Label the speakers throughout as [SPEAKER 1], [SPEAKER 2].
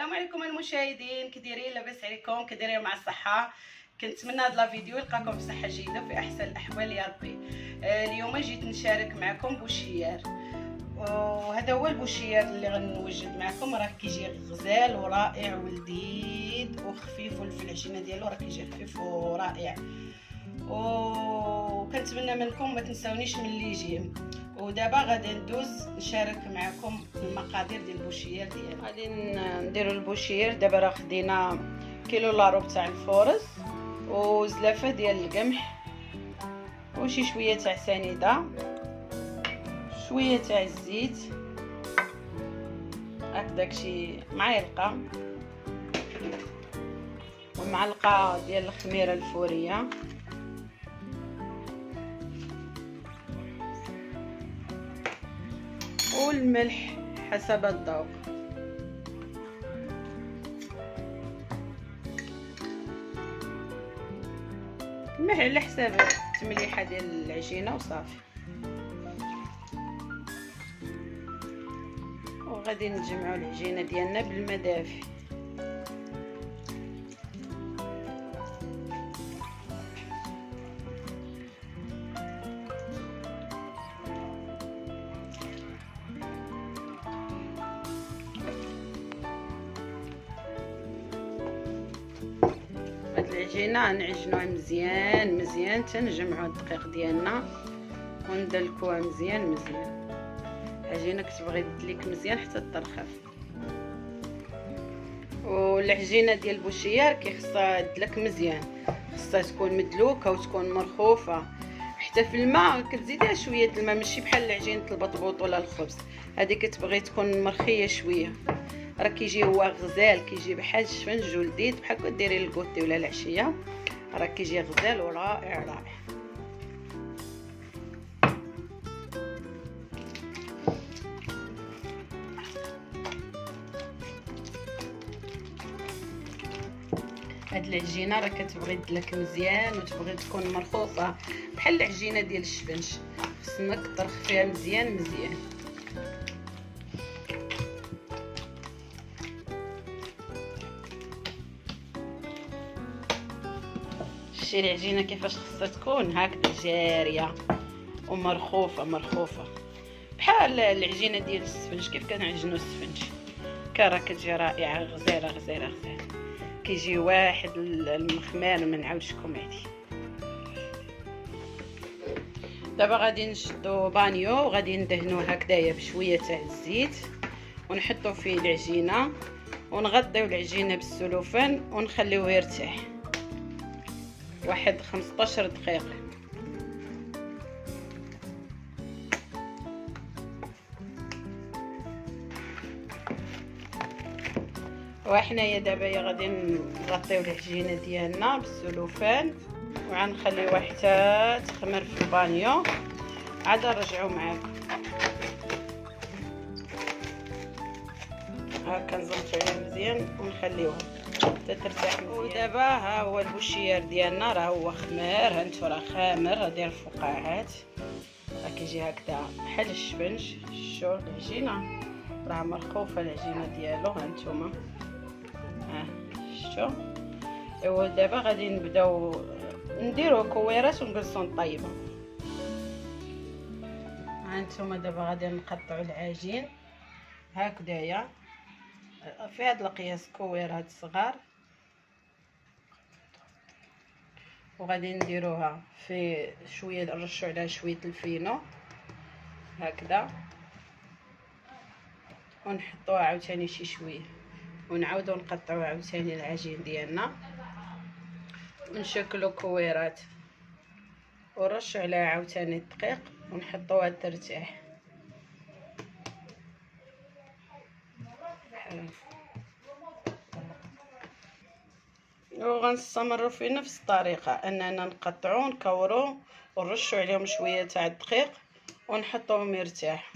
[SPEAKER 1] السلام عليكم المشاهدين، كي دايرين؟ لاباس عليكم؟ كي دايرين مع الصحه؟ كنتمنى هاد لا فيديو يلقاكم بصحه جيده في احسن الاحوال يا ربي. اليوم جيت نشارك معكم بوشيار، وهذا هو البوشيار اللي غنوجد معكم. راه كيجي غزال ورائع ولذيذ وخفيف، وفي العجينه ديالو راه كيجي خفيف ورائع. وكنتمنى منكم ما تنساونيش من اللي يجي. ودابا غادي ندوز نشارك معكم المقادير ديال البوشير ديالنا. غادي نديروا البوشير. دابا راه خدينا كيلو لارو تاع الفورز وزلافه ديال القمح وشي شويه تاع سنيده، شويه تاع الزيت هكداك، شي معلقه، ومعلقه ديال الخميره الفوريه، والملح حسب الذوق. الملح على حساب التمليحه ديال العجينه وصافي. وغادي نجمعوا العجينه ديالنا بالماء دافي. هاد العجينه نعجنوها مزيان مزيان تنجمعوا الدقيق ديالنا وندلكوها مزيان مزيان. العجينه كتبغي تدليك مزيان حتى ترخف. والعجينه ديال البوشيار كيخصها تدلك مزيان، خصها تكون مدلوكه وتكون مرخوفه. حتى في الماء كتزيدها شويه الماء، ماشي بحال عجينه البطبوط ولا الخبز، هذه كتبغي تكون مرخيه شويه. راه كيجي هو غزال، كيجي بحال الشفنج ولذيذ، بحال كون ديري الكوتي ولا العشيه، راه كيجي غزال ورائع رائع. هاد العجينه راه كتبغي تدلك مزيان وتبغي تكون مرخوفه بحال العجينه ديال الشفنج، خصك ترخ فيها مزيان مزيان. شتي العجينه كيفاش خصها تكون؟ هكذا جاريه ومرخوفه مرخوفه بحال العجينه ديال السفنج. كيف كنعجنوا السفنج راه كتجي رائعه غزاله غزاله غزاله، كيجي واحد المخمار ما نعاودشكم عليه. دابا غادي نشدو بانيو وغادي ندهنوه هكذايا بشويه تاع الزيت، ونحطو فيه العجينه ونغطيو العجينه بالسلوفان ونخليوه يرتاح واحد 15 دقيقه. وحنايا دابا غادي نغطيو العجينه ديالنا بالسلوفان وغنخليوها حتى تخمر في البانيو، عاد نرجعو معاكم. هاكا نزلطو عليها مزيان ونخليوها حتى ترتاح مزيان. ودابا ها هو البوشيار ديالنا، راه هو خمار، هانتو راه خامر، راه داير فقاعات، راه كيجي هكذا بحال الشفنج. شو العجينه راه مرخوفه العجينه ديالو، هانتوما ها شتو. ايوا دابا غادي نبداو نديرو كويرات ونجلسو نطيبو. هانتوما دابا غادي نقطعو العجين هكذايا في هاد القياس، كويرات صغار، وغادي نديروها في شويه، نرشو عليها شويه الفينو هكذا، ونحطوها عاوتاني شي شويه، ونعاودو نقطعو عاوتاني العجين ديالنا ونشكلو كويرات، ونرشو عليها عاوتاني الدقيق ونحطوها ترتاح. وغنستمروا في نفس الطريقه، اننا نقطعو نكورو ونرشو عليهم شويه تاع الدقيق ونحطوهم يرتاح.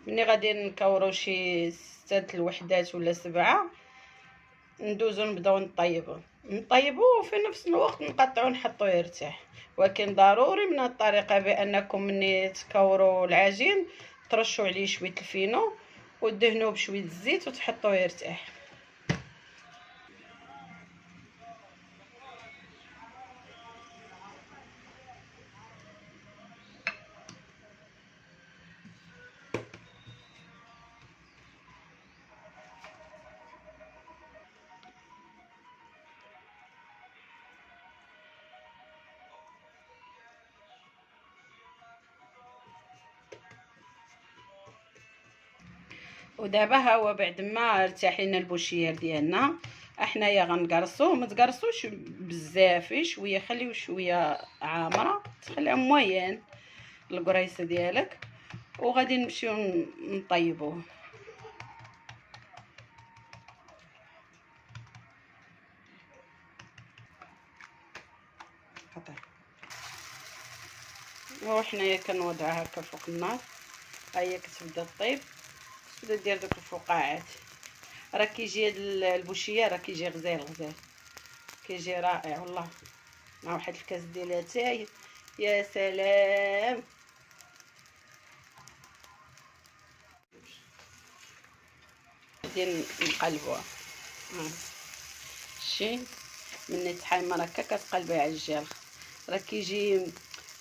[SPEAKER 1] ملي غادي نكورو شي 6 الوحدات ولا 7 ندوزو نبداو نطيبو. نطيبوه وفي نفس الوقت نقطعو نحطو يرتاح. ولكن ضروري من الطريقه بانكم ملي تكوروا العجين ترشوا عليه شويه الفينو ودهنوه بشويه الزيت وتحطوه يرتاح. ودابا ها هو بعد ما ارتاح لنا البوشير ديالنا احنايا غنقرصوه. ما تقرصوش بزاف، شويه خليو شويه عامره، تخليها موين القريصه ديالك، وغادي نمشيو نطيبوه. وحنايا كنوضعها هكا فوق النار، ها هي كتبدا طيب، كتبدا دير دوك الفقاعات. راه كيجي هاد البوشيه راه كيجي غزال غزال، كيجي رائع والله، مع واحد الكاس ديال اتاي يا سلام. غادي نقلبوها. شتي مني تحمر هكا كتقلبي على الجال، راه كيجي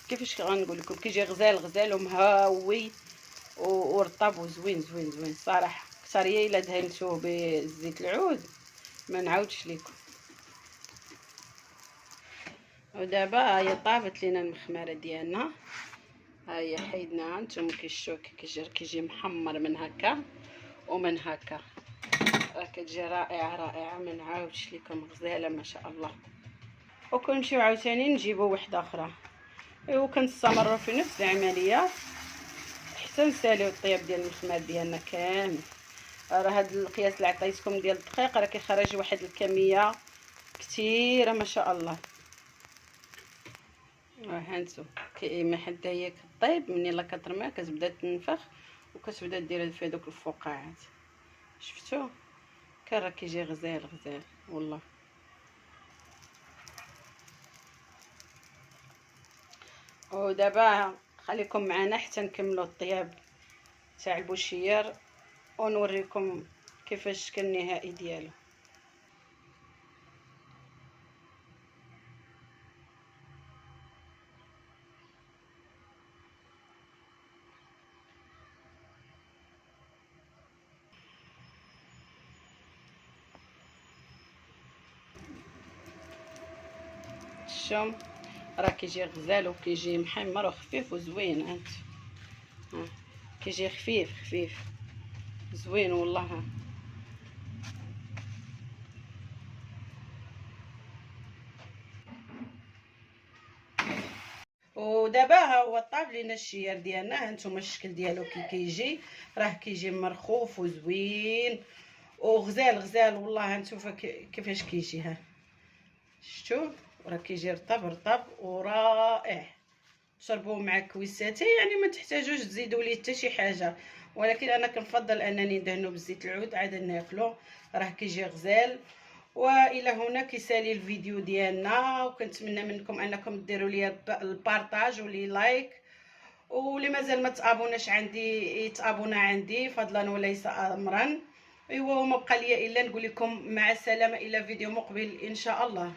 [SPEAKER 1] كيفاش غنقول لكم، كيجي غزال غزال ومهوي ورطب وزوين زوين زوين صراحه. كثر هي الا دهنتوه بزيت العود ما نعاودش لكم. ودابا هي طابت لينا المخمره ديالنا، ها هي حيدناها. نتوما كيشوفوا كيجي محمر من هكا ومن هكا، راه كتجي رائعه رائعه ما نعاودش لكم، غزاله ما شاء الله. وكنمشيو عاوتاني نجيبو وحده اخرى، ايوا كنستمروا في نفس العمليه حتى نساليو الطياب ديال المخمر ديالنا كامل. راه هاد القياس اللي عطيتكم ديال الدقيق راه كيخرج واحد الكميه كثيره ما شاء الله. هانتو كيما حتى هي كطيب، مني لا كترميها كتبدا تنفخ وكتبدا دير فيها دوك الفقاعات. شفتوا كان راه كيجي غزال غزال والله. ودابا خليكم معنا حتى نكملوا الطياب تاع البوشير ونوريكم كيفاش كان النهائي ديالو. الشوم راه كيجي غزال وكيجي محمر وخفيف وزوين. انت كيجي خفيف خفيف زوين والله. ودابا ها هو طاب لينا الشير ديالنا. هانتوما الشكل ديالو كي كيجي، راه كيجي مرخوف وزوين وغزال غزال والله. هانتوما كيفاش كيجي، ها شفتوا راه كيجي رطب رطب ورائع. شربوه مع كويساتي، يعني ما تحتاجوش تزيدوا ليه حتى شي حاجه، ولكن انا كنفضل انني ندهنو بزيت العود عاد ناكلو، راه كيجي غزال. والى هنا كيسالي الفيديو ديالنا، وكنتمنى منكم انكم ديروا لي البارطاج ولي لايك، واللي مازال ما تابوناش عندي يتابونا عندي فضلا وليس امرا. ايوا وما بقى لي الا نقول لكم مع السلامه الى فيديو مقبل ان شاء الله.